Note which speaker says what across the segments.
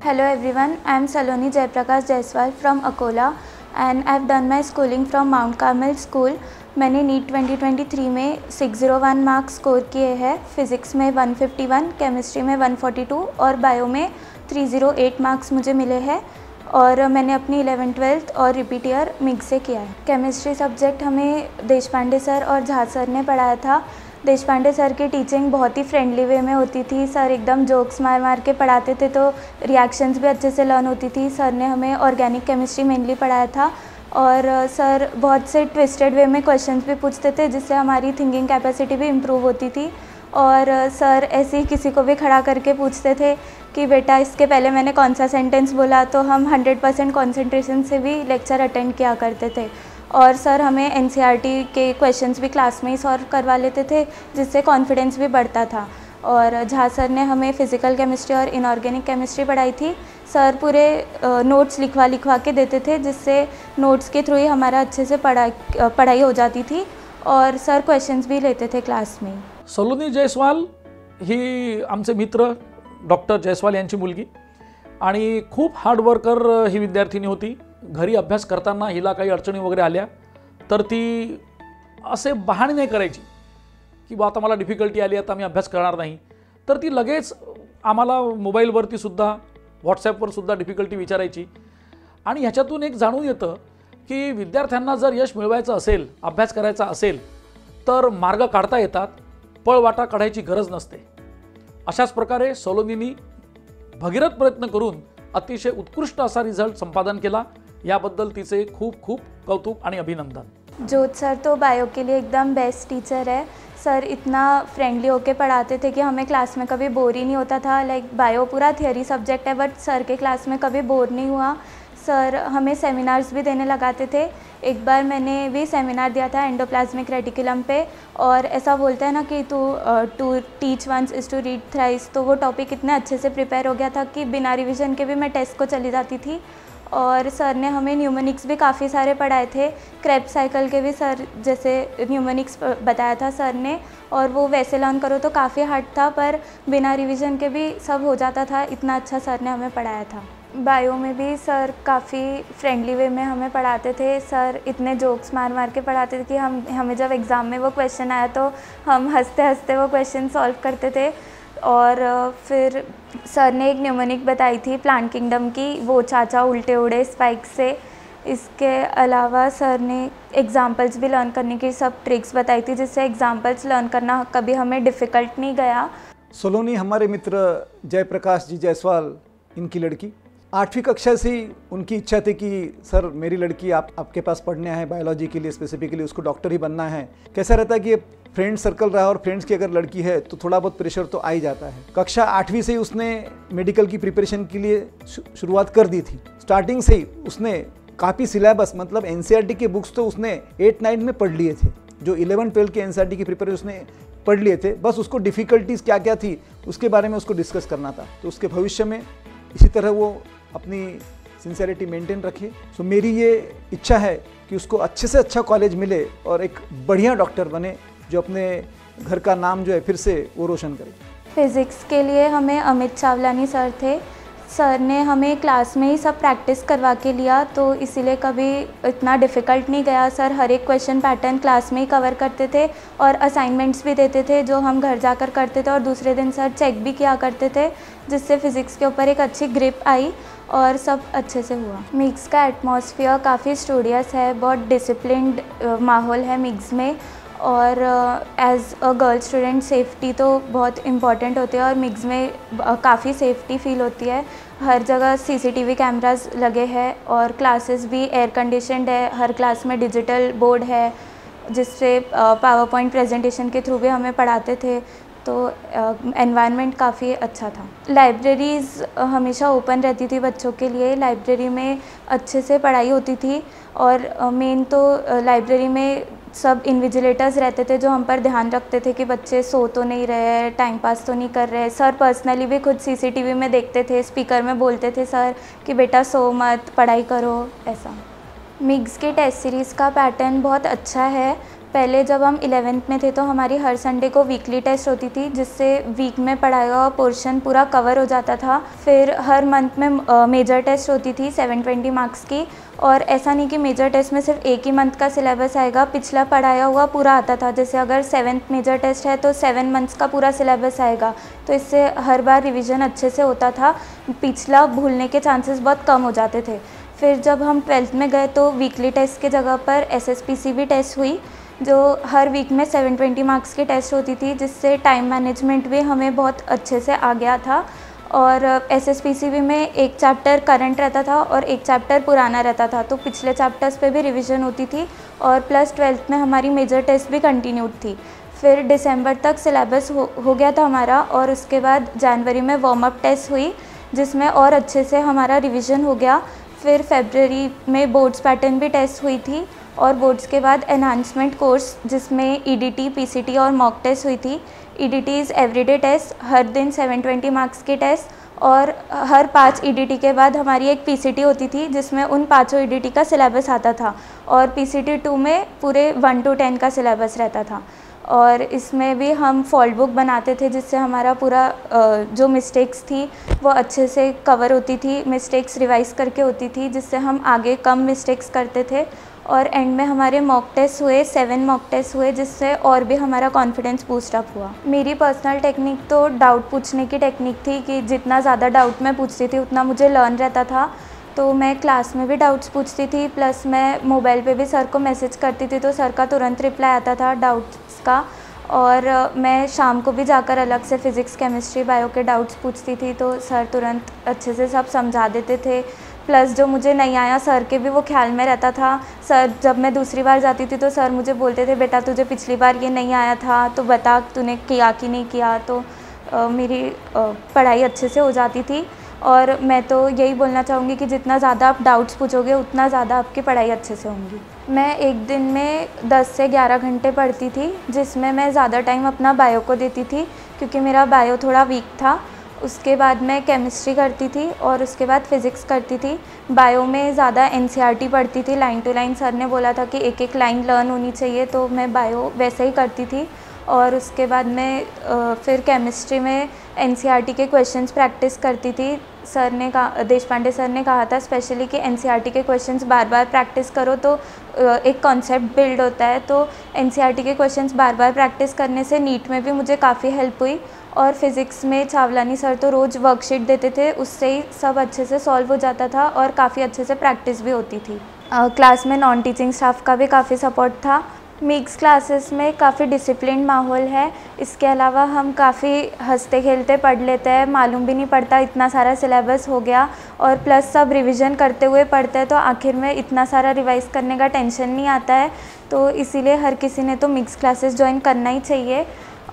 Speaker 1: Hello everyone, I am Saloni Jaiprakash Jaiswal from Akola and I have done my schooling from Mount Carmel School. मैंने NEET 2023 में 601 marks score किए हैं। Physics में 151, chemistry में 142 और bio में 308 marks मुझे मिले हैं। और मैंने अपनी 11th-12th और रिपीट ईयर मिक्स से किया है। केमिस्ट्री सब्जेक्ट हमें देशपांडे सर और झा सर ने पढ़ाया था। देशपांडे सर की टीचिंग बहुत ही फ्रेंडली वे में होती थी। सर एकदम जोक्स मार मार के पढ़ाते थे, तो रिएक्शंस भी अच्छे से लर्न होती थी। सर ने हमें ऑर्गेनिक केमिस्ट्री मेनली पढ़ाया था और सर बहुत से ट्विस्टेड वे में क्वेश्चंस भी पूछते थे, जिससे हमारी थिंकिंग कैपेसिटी भी इम्प्रूव होती थी। और सर ऐसे ही किसी को भी खड़ा करके पूछते थे कि बेटा इसके पहले मैंने कौन सा सेंटेंस बोला, तो हम 100% कॉन्सेंट्रेशन से भी लेक्चर अटेंड किया करते थे। और सर हमें एनसीईआरटी के क्वेश्चंस भी क्लास में ही सॉल्व करवा लेते थे, जिससे कॉन्फिडेंस भी बढ़ता था। और झा सर ने हमें फ़िज़िकल केमिस्ट्री और इनऑर्गेनिक केमिस्ट्री पढ़ाई थी। सर पूरे नोट्स लिखवा के देते थे, जिससे नोट्स के थ्रू ही हमारा अच्छे से पढ़ाई हो जाती थी और सर क्वेश्चंस भी लेते थे क्लास में।
Speaker 2: सलोनी जयस्वाल ही आमचे मित्र डॉक्टर जयस्वाल यांची मुलगी आणि खूप हार्डवर्कर ही विद्यार्थिनी होती। घरी अभ्यास करताना हिला काही अडचणी वगैरे आल्या तर ती असे बहाणे नाही करायची की बा आता मला डिफिकल्टी आली, आता मी अभ्यास करणार नाही, तर ती लगेच आम्हाला मोबाईलवरती सुद्धा व्हॉट्सॲपवर सुद्धा डिफिकल्टी विचारायची। आणि ह्याच्यातून एक जाणून येतं की विद्यार्थ्यांना जर यश मिळवायचं असेल, अभ्यास करायचा असेल तर मार्ग काढता येतात, पळवाटा काढायची गरज नसते। अशाच प्रकारे सलोनीनी भगीरथ प्रयत्न करून अतिशय उत्कृष्ट असा रिझल्ट संपादन केला। याबद्दल तिचे खूप खूप कौतुक आणि अभिनंदन।
Speaker 1: जोत सर तो बायो के लिए एकदम बेस्ट टीचर है। सर इतना फ्रेंडली होके पढ़ाते थे कि हमें क्लास में कभी बोर ही नहीं होता था। लाइक बायो पूरा थियोरी सब्जेक्ट है, बट सर के क्लास में कभी बोर नहीं हुआ। सर हमें सेमिनार्स भी देने लगाते थे। एक बार मैंने भी सेमिनार दिया था एंडोप्लाज्मिक रेटिकुलम पे, और ऐसा बोलते हैं ना कि to teach once is to read thrice, तो वो टॉपिक इतने अच्छे से प्रिपेयर हो गया था कि बिना रिविज़न के भी मैं टेस्ट को चली जाती थी। और सर ने हमें न्यूमेरिक्स भी काफ़ी सारे पढ़ाए थे। क्रेब्स साइकिल के भी सर जैसे न्यूमेरिक्स बताया था सर ने, और वो वैसे लर्न करो तो काफ़ी हार्ड था, पर बिना रिवीजन के भी सब हो जाता था। इतना अच्छा सर ने हमें पढ़ाया था। बायो में भी सर काफ़ी फ्रेंडली वे में हमें पढ़ाते थे। सर इतने जोक्स मार मार के पढ़ाते थे कि हमें जब एग्ज़ाम में वो क्वेश्चन आया तो हम हंसते हंसते वो क्वेश्चन सॉल्व करते थे। और फिर सर ने एक न्यूमेरिक बताई थी प्लांट किंगडम की, वो चाचा उल्टे उड़े स्पाइक से। इसके अलावा सर ने एग्ज़ाम्पल्स भी लर्न करने की सब ट्रिक्स बताई थी, जिससे एग्ज़ाम्पल्स लर्न करना कभी हमें डिफ़िकल्ट नहीं गया।
Speaker 3: सलोनी हमारे मित्र जयप्रकाश जी जायसवाल, इनकी लड़की 8वीं कक्षा से ही उनकी इच्छा थी कि सर मेरी लड़की आपके पास पढ़ने आए बायोलॉजी के लिए, स्पेसिफिकली उसको डॉक्टर ही बनना है। कैसा रहता है कि फ्रेंड सर्कल रहा और फ्रेंड्स की अगर लड़की है तो थोड़ा बहुत प्रेशर तो आ ही जाता है। कक्षा 8वीं से ही उसने मेडिकल की प्रिपरेशन के लिए शुरुआत कर दी थी। स्टार्टिंग से ही उसने काफ़ी सिलेबस, मतलब एनसीईआरटी के बुक्स तो उसने 8-9 में पढ़ लिए थे। जो 11-12 के एनसीईआरटी की प्रिपरेशन उसने पढ़ लिए थे, बस उसको डिफ़िकल्टीज़ क्या क्या थी उसके बारे में उसको डिस्कस करना था। तो उसके भविष्य में इसी तरह वो अपनी सिंसेरिटी मेंटेन रखे। सो मेरी ये इच्छा है कि उसको अच्छे से अच्छा कॉलेज मिले और एक बढ़िया डॉक्टर बने, जो अपने घर का नाम जो है फिर से वो रोशन करे।
Speaker 1: फिज़िक्स के लिए हमें अमित चावलानी सर थे। सर ने हमें क्लास में ही सब प्रैक्टिस करवा के लिया, तो इसीलिए कभी इतना डिफ़िकल्ट नहीं गया। सर हर एक क्वेश्चन पैटर्न क्लास में ही कवर करते थे और असाइनमेंट्स भी देते थे, जो हम घर जाकर करते थे, और दूसरे दिन सर चेक भी किया करते थे, जिससे फ़िज़िक्स के ऊपर एक अच्छी ग्रिप आई और सब अच्छे से हुआ। मिक्स का एटमॉस्फेयर काफ़ी स्टूडियस है, बहुत डिसिप्लिन्ड माहौल है मिक्स में। और as a girl student safety तो बहुत इम्पॉर्टेंट होती है, और मिक्स में काफ़ी सेफ्टी फील होती है। हर जगह सीसीटीवी कैमरास लगे हैं और क्लासेस भी एयर कंडीशनड है। हर क्लास में डिजिटल बोर्ड है, जिससे पावर पॉइंट प्रेजेंटेशन के थ्रू भी हमें पढ़ाते थे। तो एनवायरनमेंट काफ़ी अच्छा था। लाइब्रेरीज़ हमेशा ओपन रहती थी बच्चों के लिए। लाइब्रेरी में अच्छे से पढ़ाई होती थी, और मेन तो लाइब्रेरी में सब इन्विजिलेटर्स रहते थे, जो हम पर ध्यान रखते थे कि बच्चे सो तो नहीं रहे, टाइम पास तो नहीं कर रहे। सर पर्सनली भी खुद सीसीटीवी में देखते थे, स्पीकर में बोलते थे सर कि बेटा सो मत, पढ़ाई करो, ऐसा। मिक्स की टेस्ट सीरीज़ का पैटर्न बहुत अच्छा है। पहले जब हम 11th में थे तो हमारी हर संडे को वीकली टेस्ट होती थी, जिससे वीक में पढ़ाया हुआ पोर्शन पूरा कवर हो जाता था। फिर हर मंथ में मेजर टेस्ट होती थी 720 मार्क्स की, और ऐसा नहीं कि मेजर टेस्ट में सिर्फ एक ही मंथ का सिलेबस आएगा, पिछला पढ़ाया हुआ पूरा आता था। जैसे अगर 7th मेजर टेस्ट है तो 7 मंथ्स का पूरा सिलेबस आएगा, तो इससे हर बार रिवीजन अच्छे से होता था, पिछला भूलने के चांसेस बहुत कम हो जाते थे। फिर जब हम 12th में गए तो वीकली टेस्ट की जगह पर SSPC भी टेस्ट हुई, जो हर वीक में 720 मार्क्स की टेस्ट होती थी, जिससे टाइम मैनेजमेंट भी हमें बहुत अच्छे से आ गया था। और SSPCB में एक चैप्टर करंट रहता था और एक चैप्टर पुराना रहता था, तो पिछले चैप्टर्स पे भी रिवीजन होती थी, और प्लस 12th में हमारी मेजर टेस्ट भी कंटिन्यूड थी। फिर दिसंबर तक सिलेबस हो गया था हमारा, और उसके बाद जनवरी में वार्म अप टेस्ट हुई, जिसमें और अच्छे से हमारा रिवीजन हो गया। फिर फरवरी में बोर्ड्स पैटर्न भी टेस्ट हुई थी, और बोर्ड्स के बाद एनहांसमेंट कोर्स जिसमें EDT, PCT और मॉक टेस्ट हुई थी। EDT इज़ एवरीडे टेस्ट, हर दिन 720 मार्क्स की टेस्ट, और हर 5 EDT के बाद हमारी एक PCT होती थी, जिसमें उन 5 EDT का सिलेबस आता था, और PCT 2 में पूरे 1 to 10 का सिलेबस रहता था। और इसमें भी हम फॉल्ट बुक बनाते थे, जिससे हमारा पूरा जो मिस्टेक्स थी वो अच्छे से कवर होती थी, मिस्टेक्स रिवाइज करके होती थी, जिससे हम आगे कम मिस्टेक्स करते थे। और एंड में हमारे मॉक टेस्ट हुए, 7 मॉक टेस्ट हुए, जिससे और भी हमारा कॉन्फिडेंस बूस्ट अप हुआ। मेरी पर्सनल टेक्निक तो डाउट पूछने की टेक्निक थी, कि जितना ज़्यादा डाउट मैं पूछती थी उतना मुझे लर्न रहता था। तो मैं क्लास में भी डाउट्स पूछती थी, प्लस मैं मोबाइल पे भी सर को मैसेज करती थी, तो सर का तुरंत रिप्लाई आता था डाउट्स का। और मैं शाम को भी जाकर अलग से फ़िज़िक्स, केमिस्ट्री, बायो के डाउट्स पूछती थी, तो सर तुरंत अच्छे से सब समझा देते थे। प्लस जो मुझे नहीं आया सर के भी वो ख्याल में रहता था। सर जब मैं दूसरी बार जाती थी तो सर मुझे बोलते थे, बेटा तुझे पिछली बार ये नहीं आया था, तो बता तूने किया कि नहीं किया। तो मेरी पढ़ाई अच्छे से हो जाती थी। और मैं तो यही बोलना चाहूँगी कि जितना ज़्यादा आप डाउट्स पूछोगे उतना ज़्यादा आपकी पढ़ाई अच्छे से होंगी। मैं एक दिन में 10 से 11 घंटे पढ़ती थी, जिसमें मैं ज़्यादा टाइम अपना बायो को देती थी, क्योंकि मेरा बायो थोड़ा वीक था। उसके बाद मैं केमिस्ट्री करती थी, और उसके बाद फ़िज़िक्स करती थी। बायो में ज़्यादा NCERT पढ़ती थी, लाइन टू लाइन। सर ने बोला था कि एक एक लाइन लर्न होनी चाहिए, तो मैं बायो वैसे ही करती थी। और उसके बाद मैं फिर केमिस्ट्री में NCERT के क्वेश्चंस प्रैक्टिस करती थी। सर ने कहा, देशपांडे सर ने कहा था स्पेशली कि NCERT के क्वेश्चंस बार बार प्रैक्टिस करो तो एक कॉन्सेप्ट बिल्ड होता है। तो NCERT के क्वेश्चंस बार बार प्रैक्टिस करने से नीट में भी मुझे काफ़ी हेल्प हुई। और फिज़िक्स में चावलानी सर तो रोज़ वर्कशीट देते थे, उससे ही सब अच्छे से सॉल्व हो जाता था, और काफ़ी अच्छे से प्रैक्टिस भी होती थी। क्लास में नॉन टीचिंग स्टाफ का भी काफ़ी सपोर्ट था। मिक्स क्लासेस में काफ़ी डिसिप्लिन माहौल है। इसके अलावा हम काफ़ी हंसते खेलते पढ़ लेते हैं, मालूम भी नहीं पड़ता इतना सारा सिलेबस हो गया। और प्लस सब रिवीजन करते हुए पढ़ते हैं, तो आखिर में इतना सारा रिवाइज़ करने का टेंशन नहीं आता है। तो इसीलिए हर किसी ने तो मिक्स क्लासेस ज्वाइन करना ही चाहिए।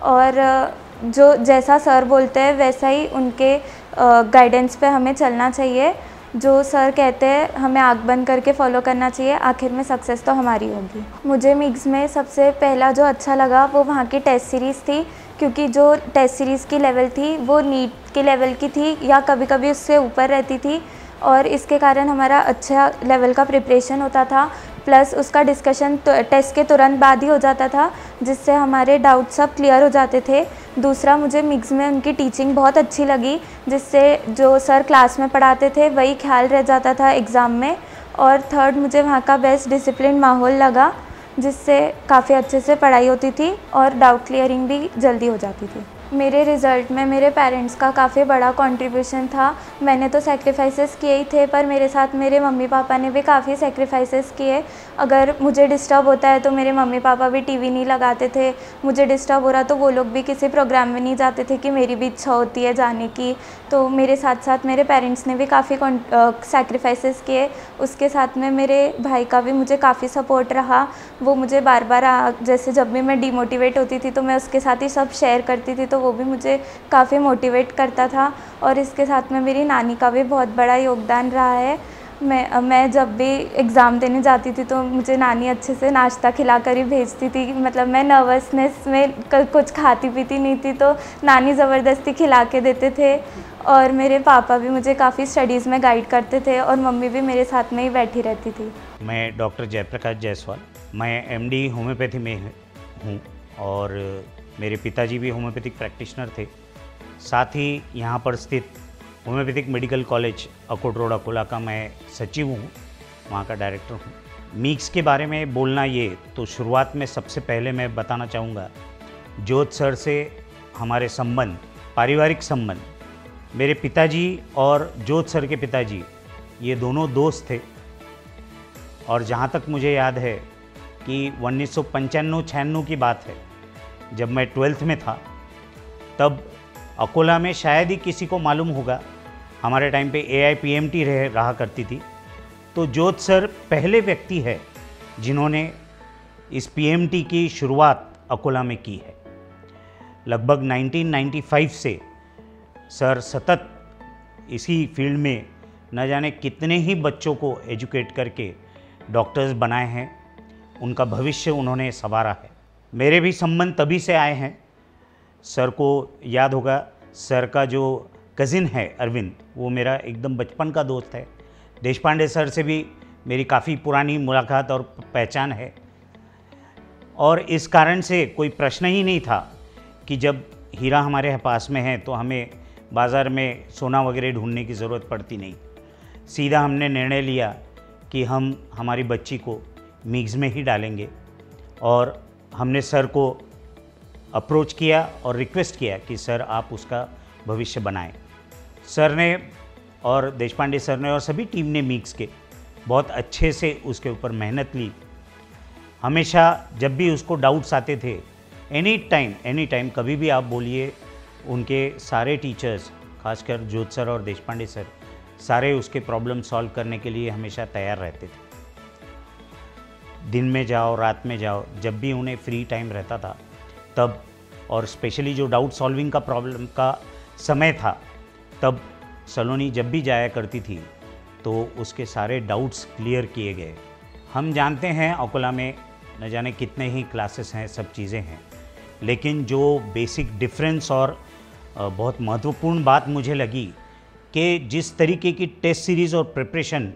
Speaker 1: और जो जैसा सर बोलते हैं वैसा ही उनके गाइडेंस पे हमें चलना चाहिए। जो सर कहते हैं हमें आँख बंद करके फॉलो करना चाहिए, आखिर में सक्सेस तो हमारी होगी। मुझे मिक्स में सबसे पहला जो अच्छा लगा वो वहाँ की टेस्ट सीरीज़ थी, क्योंकि जो टेस्ट सीरीज़ की लेवल थी वो नीट के लेवल की थी, या कभी कभी उससे ऊपर रहती थी, और इसके कारण हमारा अच्छा लेवल का प्रिपरेशन होता था। प्लस उसका डिस्कशन टेस्ट के तुरंत बाद ही हो जाता था, जिससे हमारे डाउट सब क्लियर हो जाते थे। दूसरा, मुझे मिक्स में उनकी टीचिंग बहुत अच्छी लगी, जिससे जो सर क्लास में पढ़ाते थे वही ख्याल रह जाता था एग्ज़ाम में। और थर्ड, मुझे वहाँ का बेस्ट डिसिप्लिन माहौल लगा, जिससे काफ़ी अच्छे से पढ़ाई होती थी और डाउट क्लियरिंग भी जल्दी हो जाती थी। मेरे रिज़ल्ट में मेरे पेरेंट्स का काफ़ी बड़ा कंट्रीब्यूशन था। मैंने तो सैक्रिफाइसेस किए ही थे, पर मेरे साथ मेरे मम्मी पापा ने भी काफ़ी सैक्रिफाइसेस किए। अगर मुझे डिस्टर्ब होता है तो मेरे मम्मी पापा भी टीवी नहीं लगाते थे। मुझे डिस्टर्ब हो रहा तो वो लोग भी किसी प्रोग्राम में नहीं जाते थे, कि मेरी भी इच्छा होती है जाने की। तो मेरे साथ साथ मेरे पेरेंट्स ने भी काफ़ी सैक्रिफाइसेस किए। उसके साथ में मेरे भाई का भी मुझे काफ़ी सपोर्ट रहा। वो मुझे बार बार जैसे जब भी मैं डिमोटिवेट होती थी तो मैं उसके साथ ही सब शेयर करती थी, तो वो भी मुझे काफ़ी मोटिवेट करता था। और इसके साथ में मेरी नानी का भी बहुत बड़ा योगदान रहा है। मैं जब भी एग्ज़ाम देने जाती थी तो मुझे नानी अच्छे से नाश्ता खिला कर ही भेजती थी। मतलब मैं नर्वसनेस में कुछ खाती पीती नहीं थी, तो नानी ज़बरदस्ती खिला के देते थे। और मेरे पापा भी मुझे काफ़ी स्टडीज़ में गाइड करते थे, और मम्मी भी मेरे साथ में ही बैठी रहती थी।
Speaker 4: मैं डॉक्टर जयप्रकाश जायसवाल मैं एमडी होम्योपैथी में हूँ और मेरे पिताजी भी होम्योपैथिक प्रैक्टिशनर थे। साथ ही यहाँ पर स्थित homeopathic medical college Akot road Akola का मैं सचिव हूँ, वहाँ का डायरेक्टर हूँ। मीक्स के बारे में बोलना ये तो शुरुआत में सबसे पहले मैं बताना चाहूँगा ज्योत सर से हमारे संबंध, पारिवारिक संबंध, मेरे पिताजी और ज्योत सर के पिताजी ये दोनों दोस्त थे। और जहाँ तक मुझे याद है कि 1995-96 की बात है, जब मैं 12th में था, तब अकोला में शायद ही किसी को मालूम होगा, हमारे टाइम पे AIPMT रहा करती थी। तो ज्योत सर पहले व्यक्ति है जिन्होंने इस PMT की शुरुआत अकोला में की है। लगभग 1995 से सर सतत इसी फील्ड में न जाने कितने ही बच्चों को एजुकेट करके डॉक्टर्स बनाए हैं, उनका भविष्य उन्होंने संवारा है। मेरे भी संबंध तभी से आए हैं। सर को याद होगा, सर का जो कज़िन है अरविंद, वो मेरा एकदम बचपन का दोस्त है। देशपांडे सर से भी मेरी काफ़ी पुरानी मुलाकात और पहचान है। और इस कारण से कोई प्रश्न ही नहीं था कि जब हीरा हमारे पास में है तो हमें बाज़ार में सोना वगैरह ढूंढने की ज़रूरत पड़ती नहीं। सीधा हमने निर्णय लिया कि हम हमारी बच्ची को मिक्स में ही डालेंगे और हमने सर को अप्रोच किया और रिक्वेस्ट किया कि सर आप उसका भविष्य बनाएं। सर ने और देशपांडे सर ने और सभी टीम ने मिक्स के बहुत अच्छे से उसके ऊपर मेहनत ली। हमेशा जब भी उसको डाउट्स आते थे, एनी टाइम कभी भी आप बोलिए, उनके सारे टीचर्स, खासकर ज्योत सर और देशपांडे सर, सारे उसके प्रॉब्लम सॉल्व करने के लिए हमेशा तैयार रहते थे। दिन में जाओ, रात में जाओ, जब भी उन्हें फ्री टाइम रहता था तब, और स्पेशली जो डाउट सॉल्विंग का प्रॉब्लम का समय था, तब सलोनी जब भी जाया करती थी तो उसके सारे डाउट्स क्लियर किए गए। हम जानते हैं अकोला में न जाने कितने ही क्लासेस हैं, सब चीज़ें हैं, लेकिन जो बेसिक डिफरेंस और बहुत महत्वपूर्ण बात मुझे लगी कि जिस तरीके की टेस्ट सीरीज़ और प्रिपरेशन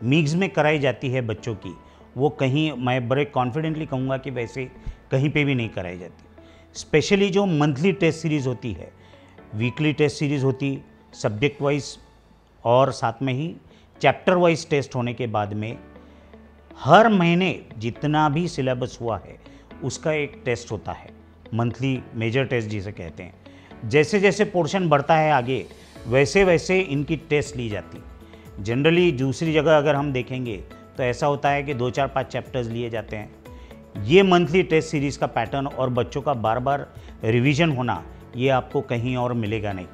Speaker 4: मिक्स में कराई जाती है बच्चों की, वो कहीं, मैं बड़े कॉन्फिडेंटली कहूँगा कि वैसे कहीं पे भी नहीं कराई जाती। स्पेशली जो मंथली टेस्ट सीरीज़ होती है, वीकली टेस्ट सीरीज़ होती, सब्जेक्ट वाइज और साथ में ही चैप्टर वाइज टेस्ट होने के बाद में हर महीने जितना भी सिलेबस हुआ है उसका एक टेस्ट होता है, मंथली मेजर टेस्ट जिसे कहते हैं। जैसे जैसे पोर्शन बढ़ता है आगे, वैसे वैसे इनकी टेस्ट ली जाती। जनरली दूसरी जगह अगर हम देखेंगे तो ऐसा होता है कि 2, 4, 5 चैप्टर्स लिए जाते हैं। ये मंथली टेस्ट सीरीज़ का पैटर्न और बच्चों का बार बार रिवीजन होना, ये आपको कहीं और मिलेगा नहीं।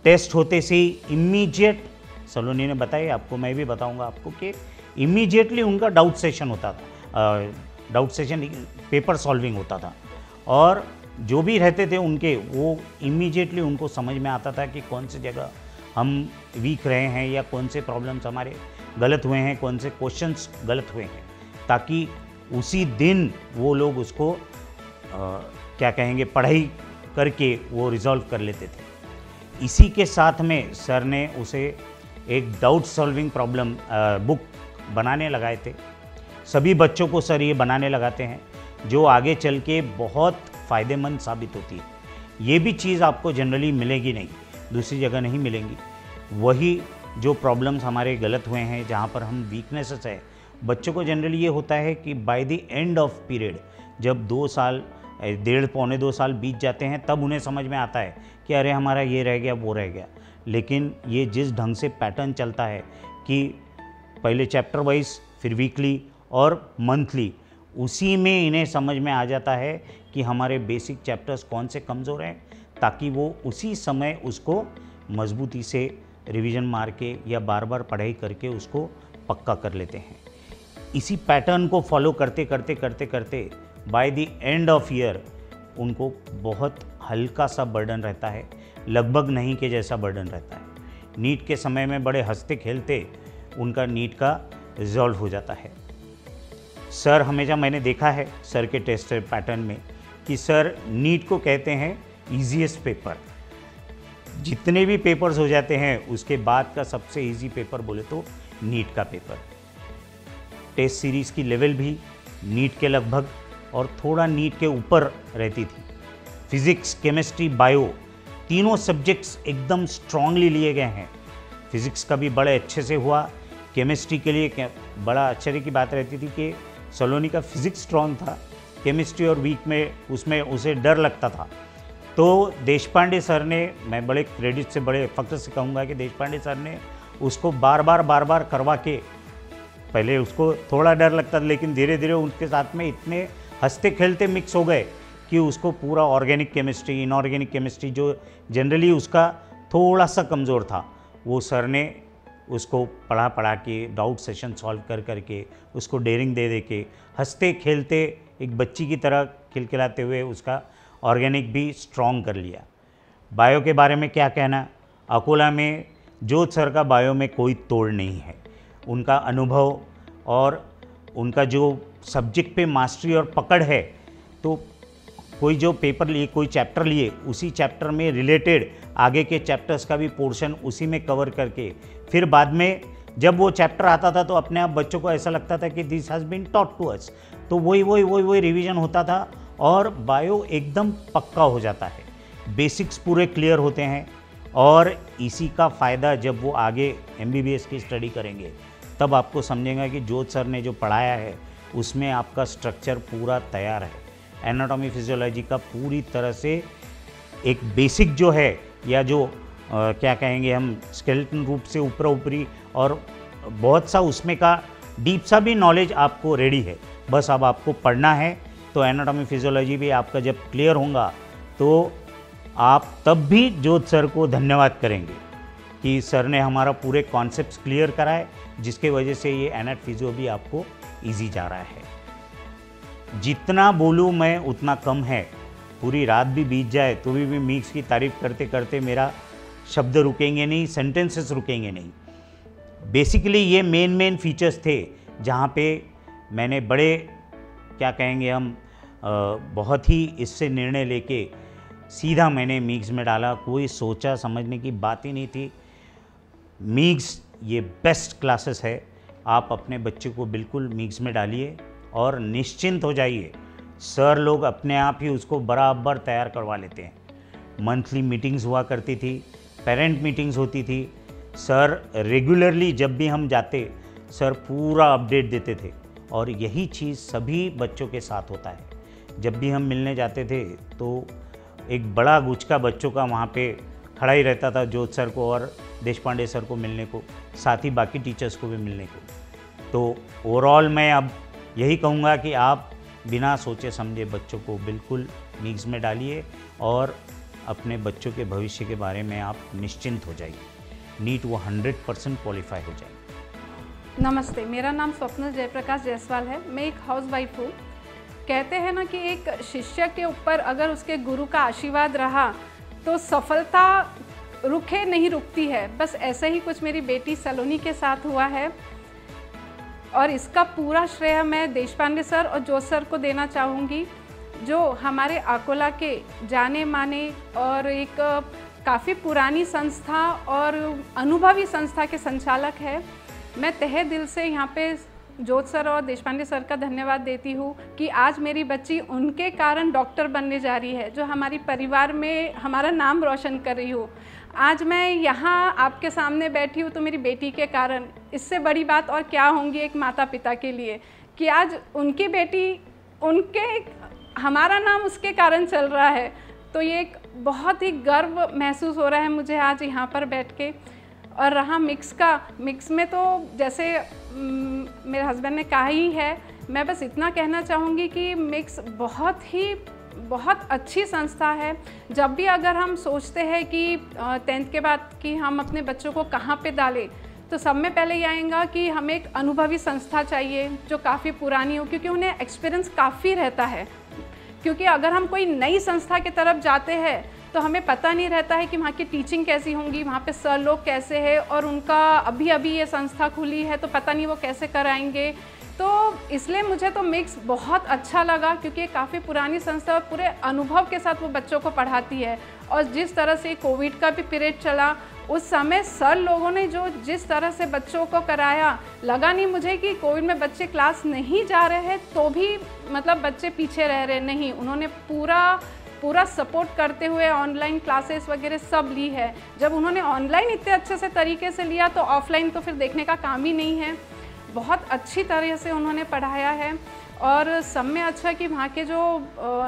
Speaker 4: टेस्ट होते से ही इमीडिएट, सलोनी ने बताया आपको, मैं भी बताऊंगा आपको कि इमीडिएटली उनका डाउट सेशन होता था, डाउट सेशन पेपर सॉल्विंग होता था, और जो भी रहते थे उनके, वो इमीडिएटली उनको समझ में आता था कि कौन सी जगह हम वीक रहे हैं या कौन से प्रॉब्लम्स हमारे गलत हुए हैं, कौन से क्वेश्चंस गलत हुए हैं, ताकि उसी दिन वो लोग उसको क्या कहेंगे, पढ़ाई करके वो रिजॉल्व कर लेते थे। इसी के साथ में सर ने उसे एक डाउट सॉल्विंग प्रॉब्लम बुक बनाने लगाए थे। सभी बच्चों को सर ये बनाने लगाते हैं, जो आगे चल के बहुत फ़ायदेमंद साबित होती है। ये भी चीज़ आपको जनरली मिलेगी नहीं, दूसरी जगह नहीं मिलेंगी। वही जो प्रॉब्लम्स हमारे गलत हुए हैं, जहाँ पर हम वीकनेसेस है, बच्चों को जनरली ये होता है कि by the end of period, जब 2 साल, 1.5 पौने 2 साल बीत जाते हैं, तब उन्हें समझ में आता है कि अरे हमारा ये रह गया, वो रह गया। लेकिन ये जिस ढंग से पैटर्न चलता है कि पहले चैप्टर वाइज, फिर वीकली और मंथली, उसी में इन्हें समझ में आ जाता है कि हमारे बेसिक चैप्टर्स कौन से कमज़ोर हैं, ताकि वो उसी समय उसको मजबूती से रिवीजन मार के या बार बार पढ़ाई करके उसको पक्का कर लेते हैं। इसी पैटर्न को फॉलो करते करते करते करते by the end of year उनको बहुत हल्का सा बर्डन रहता है, लगभग नहीं के जैसा बर्डन रहता है। नीट के समय में बड़े हंसते खेलते उनका नीट का रिजॉल्व हो जाता है। सर हमेशा, मैंने देखा है सर के टेस्ट पैटर्न में कि सर नीट को कहते हैं ईजीएस्ट पेपर। जितने भी पेपर्स हो जाते हैं उसके बाद का सबसे इजी पेपर बोले तो नीट का पेपर। टेस्ट सीरीज़ की लेवल भी नीट के लगभग और थोड़ा नीट के ऊपर रहती थी। फिज़िक्स, केमिस्ट्री, बायो तीनों सब्जेक्ट्स एकदम स्ट्रांगली लिए गए हैं। फिज़िक्स का भी बड़े अच्छे से हुआ। केमिस्ट्री के लिए बड़ा आश्चर्य की बात रहती थी कि सलोनी का फिज़िक्स स्ट्रांग था, केमिस्ट्री और वीक में उसमें उसे डर लगता था। तो देशपांडे सर ने, मैं बड़े क्रेडिट से बड़े फ़ख्र से कहूँगा कि देशपांडे सर ने उसको बार बार करवा के, पहले उसको थोड़ा डर लगता था लेकिन धीरे धीरे उनके साथ में इतने हंसते खेलते मिक्स हो गए कि उसको पूरा ऑर्गेनिक केमिस्ट्री, इनऑर्गेनिक केमिस्ट्री जो जनरली उसका थोड़ा सा कमज़ोर था, वो सर ने उसको पढ़ा के डाउट सेशन सॉल्व कर करके उसको डेयरिंग दे के हंसते खेलते एक बच्ची की तरह खिलखिलाते हुए उसका ऑर्गेनिक भी स्ट्रॉन्ग कर लिया। बायो के बारे में क्या कहना, अकोला में जोत सर का बायो में कोई तोड़ नहीं है। उनका अनुभव और उनका जो सब्जेक्ट पे मास्टरी और पकड़ है, तो कोई जो पेपर लिए, कोई चैप्टर लिए, उसी चैप्टर में रिलेटेड आगे के चैप्टर्स का भी पोर्शन उसी में कवर करके फिर बाद में जब वो चैप्टर आता था तो अपने आप बच्चों को ऐसा लगता था कि this has been taught to us, तो वही रिवीजन होता था और बायो एकदम पक्का हो जाता है। बेसिक्स पूरे क्लियर होते हैं और इसी का फ़ायदा जब वो आगे MBBS की स्टडी करेंगे तब आपको समझेंगे कि जोत सर ने जो पढ़ाया है उसमें आपका स्ट्रक्चर पूरा तैयार है। एनाटॉमी फिजियोलॉजी का पूरी तरह से एक बेसिक जो है या जो क्या कहेंगे हम स्केलेटन रूप से ऊपरी और बहुत सा उसमें का डीप सा भी नॉलेज आपको रेडी है, बस अब आपको पढ़ना है। तो एनाटॉमी फिजियोलॉजी भी आपका जब क्लियर होगा तो आप तब भी जोत सर को धन्यवाद करेंगे कि सर ने हमारा पूरे कॉन्सेप्ट्स क्लियर कराए, जिसके वजह से ये एनाट फिजियो भी आपको ईजी जा रहा है। जितना बोलूँ मैं उतना कम है, पूरी रात भी बीत जाए तो भी मिक्स की तारीफ करते करते मेरा शब्द रुकेंगे नहीं, सेंटेंसेस रुकेंगे नहीं। बेसिकली ये मेन फीचर्स थे जहाँ पे मैंने बड़े क्या कहेंगे हम बहुत ही इससे निर्णय लेके सीधा मैंने मिक्स में डाला। कोई सोचा समझने की बात ही नहीं थी। मिक्स ये बेस्ट क्लासेस है, आप अपने बच्चे को बिल्कुल मिक्स में डालिए और निश्चिंत हो जाइए। सर लोग अपने आप ही उसको बराबर तैयार करवा लेते हैं। मंथली मीटिंग्स हुआ करती थी, पेरेंट मीटिंग्स होती थी। सर रेगुलरली जब भी हम जाते सर पूरा अपडेट देते थे और यही चीज़ सभी बच्चों के साथ होता है। जब भी हम मिलने जाते थे तो एक बड़ा गुच्छा बच्चों का वहाँ पे खड़ा ही रहता था जोत सर को और देशपांडे सर को मिलने को, साथ ही बाकी टीचर्स को भी मिलने को। तो ओवरऑल मैं अब यही कहूँगा कि आप बिना सोचे समझे बच्चों को बिल्कुल मिक्स में डालिए और अपने बच्चों के भविष्य के बारे में आप निश्चिंत हो जाइए। नीट वो 100% क्वालिफाई हो जाए।
Speaker 5: नमस्ते, मेरा नाम स्वप्न जयप्रकाश जायसवाल है। मैं एक हाउसवाइफ हूँ। कहते हैं ना कि एक शिष्य के ऊपर अगर उसके गुरु का आशीर्वाद रहा तो सफलता रुके नहीं रुकती है। बस ऐसे ही कुछ मेरी बेटी सलोनी के साथ हुआ है और इसका पूरा श्रेय मैं देशपांडे सर और जोत सर को देना चाहूँगी, जो हमारे अकोला के जाने माने और एक काफ़ी पुरानी संस्था और अनुभवी संस्था के संचालक है। मैं तहे दिल से यहाँ पे जोत सर और देशपांडे सर का धन्यवाद देती हूँ कि आज मेरी बच्ची उनके कारण डॉक्टर बनने जा रही है, जो हमारी परिवार में हमारा नाम रोशन कर रही हो। आज मैं यहाँ आपके सामने बैठी हूँ तो मेरी बेटी के कारण। इससे बड़ी बात और क्या होंगी एक माता पिता के लिए कि आज उनकी बेटी, हमारा नाम उसके कारण चल रहा है। तो ये एक बहुत ही गर्व महसूस हो रहा है मुझे आज यहाँ पर बैठ के। और रहा मिक्स में तो जैसे मेरे हस्बैंड ने कहा ही है, मैं बस इतना कहना चाहूँगी कि मिक्स बहुत अच्छी संस्था है। जब भी अगर हम सोचते हैं कि 10th के बाद कि हम अपने बच्चों को कहाँ पे डालें, तो सब में पहले ये आएगा कि हमें एक अनुभवी संस्था चाहिए जो काफ़ी पुरानी हो, क्योंकि उन्हें एक्सपीरियंस काफ़ी रहता है। क्योंकि अगर हम कोई नई संस्था की तरफ जाते हैं तो हमें पता नहीं रहता है कि वहाँ की टीचिंग कैसी होंगी, वहाँ पे सर लोग कैसे हैं, और उनका अभी ये संस्था खुली है तो पता नहीं वो कैसे कराएंगे। तो इसलिए मुझे तो मिक्स बहुत अच्छा लगा, क्योंकि ये काफ़ी पुरानी संस्था और पूरे अनुभव के साथ वो बच्चों को पढ़ाती है और जिस तरह से कोविड का भी पीरियड चला, उस समय सर लोगों ने जो जिस तरह से बच्चों को कराया, लगा नहीं मुझे कि कोविड में बच्चे क्लास नहीं जा रहे हैं तो भी मतलब बच्चे पीछे रह रहे, नहीं, उन्होंने पूरा सपोर्ट करते हुए ऑनलाइन क्लासेस वगैरह सब ली है। जब उन्होंने ऑनलाइन इतने अच्छे से तरीके से लिया तो ऑफलाइन तो फिर देखने का काम ही नहीं है। बहुत अच्छी तरह से उन्होंने पढ़ाया है और सब में अच्छा कि वहाँ के जो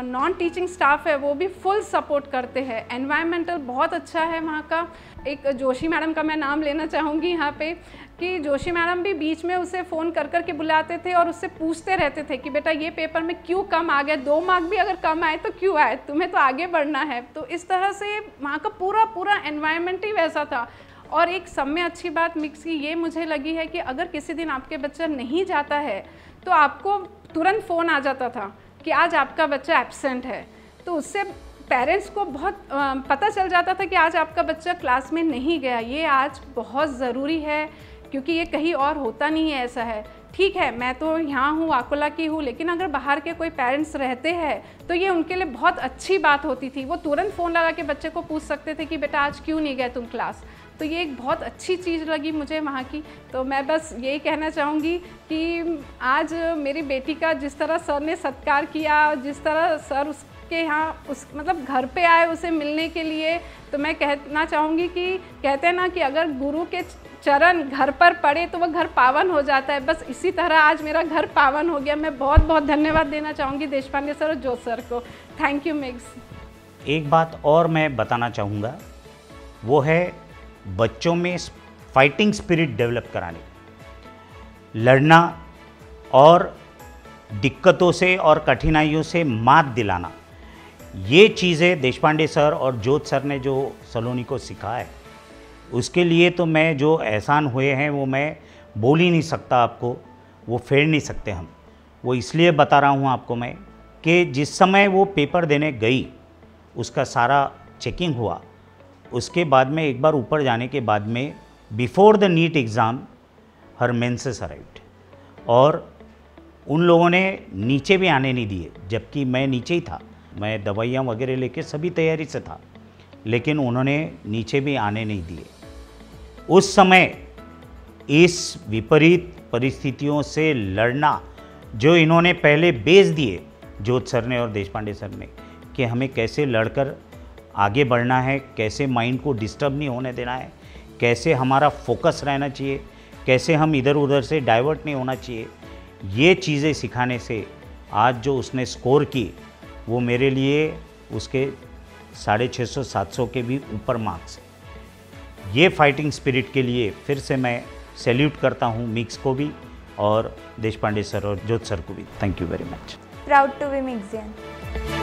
Speaker 5: नॉन टीचिंग स्टाफ है वो भी फुल सपोर्ट करते हैं। एनवायरमेंटल बहुत अच्छा है वहाँ का। एक जोशी मैडम का मैं नाम लेना चाहूँगी यहाँ पे कि जोशी मैडम भी बीच में उसे फ़ोन कर कर के बुलाते थे और उससे पूछते रहते थे कि बेटा ये पेपर में क्यों कम आ गया, 2 मार्क भी अगर कम आए तो क्यों आए, तुम्हें तो आगे बढ़ना है। तो इस तरह से वहाँ का पूरा एनवायरनमेंट ही वैसा था। और एक सब में अच्छी बात मिक्स की ये मुझे लगी है कि अगर किसी दिन आपके बच्चा नहीं जाता है तो आपको तुरंत फ़ोन आ जाता था कि आज आपका बच्चा एब्सेंट है, तो उससे पेरेंट्स को बहुत पता चल जाता था कि आज आपका बच्चा क्लास में नहीं गया। ये आज बहुत ज़रूरी है क्योंकि ये कहीं और होता नहीं है, ऐसा है। ठीक है, मैं तो यहाँ हूँ, अकोला की हूँ, लेकिन अगर बाहर के कोई पेरेंट्स रहते हैं तो ये उनके लिए बहुत अच्छी बात होती थी। वो तुरंत फ़ोन लगा के बच्चे को पूछ सकते थे कि बेटा आज क्यों नहीं गए तुम क्लास। तो ये एक बहुत अच्छी चीज़ लगी मुझे वहाँ की। तो मैं बस यही कहना चाहूँगी कि आज मेरी बेटी का जिस तरह सर ने सत्कार किया, जिस तरह सर उसके यहाँ उस मतलब घर पे आए उसे मिलने के लिए, तो मैं कहना चाहूँगी कि कहते हैं ना कि अगर गुरु के चरण घर पर पड़े तो वह घर पावन हो जाता है। बस इसी तरह आज मेरा घर पावन हो गया। मैं बहुत बहुत धन्यवाद देना चाहूँगी देशपांडे सर और जोत सर को। Thank you mix.
Speaker 4: एक बात और मैं बताना चाहूँगा, वो है बच्चों में फाइटिंग स्पिरिट डेवलप कराने, लड़ना और दिक्कतों से और कठिनाइयों से मात दिलाना। ये चीज़ें देशपांडे सर और जोत सर ने जो सलोनी को सिखाया है, उसके लिए तो मैं जो एहसान हुए हैं वो मैं बोल ही नहीं सकता आपको, वो फेर नहीं सकते हम। वो इसलिए बता रहा हूँ आपको मैं कि जिस समय वो पेपर देने गई, उसका सारा चेकिंग हुआ, उसके बाद में एक बार ऊपर जाने के बाद में before the NEET exam her menses arrived, और उन लोगों ने नीचे भी आने नहीं दिए, जबकि मैं नीचे ही था। मैं दवाइयाँ वगैरह लेके सभी तैयारी से था, लेकिन उन्होंने नीचे भी आने नहीं दिए। उस समय इस विपरीत परिस्थितियों से लड़ना जो इन्होंने पहले बेस दिए जोत सर ने और देशपांडे सर ने, कि हमें कैसे लड़कर आगे बढ़ना है, कैसे माइंड को डिस्टर्ब नहीं होने देना है, कैसे हमारा फोकस रहना चाहिए, कैसे हम इधर उधर से डाइवर्ट नहीं होना चाहिए, ये चीज़ें सिखाने से आज जो उसने स्कोर की वो मेरे लिए उसके 650-700 के भी ऊपर मार्क्स। ये फाइटिंग स्पिरिट के लिए फिर से मैं सैल्यूट करता हूँ मिक्स को भी और देशपांडे सर और जोत सर को भी। Thank you very much.
Speaker 1: Proud to be मिक्सियन।